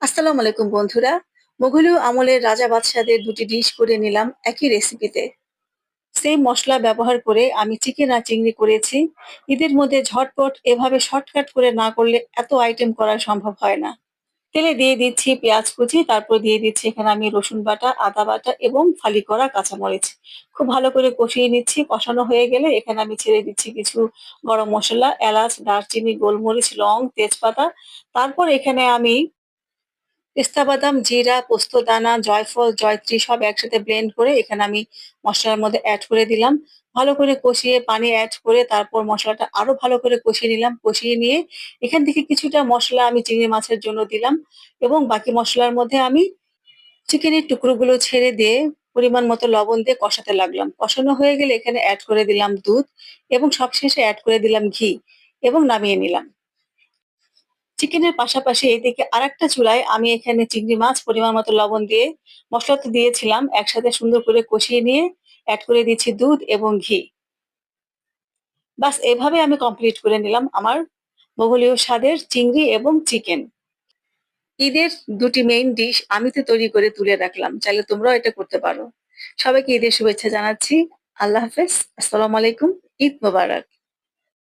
আসসালামু আলাইকুম বন্ধুরা। মোঘলীয় আমলের রাজা বাদশাদের দুটি ডিশ করে নিলাম একই রেসিপিতে। সেম মসলা ব্যবহার করে আমি চিকেন আর চিংড়ি করেছি। ঈদের মধ্যে ঝটপট এভাবে শর্টকাট করে না করলে এত আইটেম করা সম্ভব হয় না। তেলে দিয়ে দিচ্ছি পেঁয়াজ কুচি, তারপর দিয়ে দিচ্ছি এখানে আমি রসুন বাটা, আদা বাটা এবং ফালি করা কাঁচামরিচ। খুব ভালো করে কষিয়ে নিচ্ছি। কষানো হয়ে গেলে এখানে আমি ছেড়ে দিচ্ছি কিছু গরম মসলা, এলাচ, দারচিনি, গোলমরিচ, লং, তেজপাতা। তারপর এখানে আমি পেস্তা বাদাম, জিরা, পোস্তদানা, জয়ফল, জয়ত্রী সব একসাথে ব্লেন্ড করে এখানে আমি মসলার মধ্যে এড করে দিলাম। ভালো করে কষিয়ে পানি এড করে তারপর মসলাটা আরো ভালো করে কষিয়ে নিলাম। কষিয়ে নিয়ে এখান থেকে কিছুটা মসলা আমি চিংড়ি মাছের জন্য দিলাম এবং বাকি মসলার মধ্যে আমি চিকেনের টুকরোগুলো ছেড়ে দিয়ে পরিমাণ মতো লবণ দিয়ে কষাতে লাগলাম। কষানো হয়ে গেলে এখানে এড করে দিলাম দুধ এবং সবশেষে এড করে দিলাম ঘি এবং নামিয়ে নিলাম। চিকেনের পাশাপাশি এদিকে আরেকটা চুলায় আমি এখানে চিংড়ি মাছ পরিমাণ মতো লবণ দিয়ে মসলা তো দিয়েছিলাম, একসাথে সুন্দর করে কষিয়ে নিয়ে এড করে দিচ্ছি দুধ এবং ঘি। বাস এভাবে আমি কমপ্লিট করে নিলাম আমার মোঘলীয় স্বাদের চিংড়ি এবং চিকেন। ঈদের দুটি মেইন ডিশ আমি তো তৈরি করে তুলে রাখলাম, চাইলে তোমরাও এটা করতে পারো। সবাইকে ঈদের শুভেচ্ছা জানাচ্ছি। আল্লাহ হাফেজ, আসসালামু আলাইকুম, ঈদ মোবারক।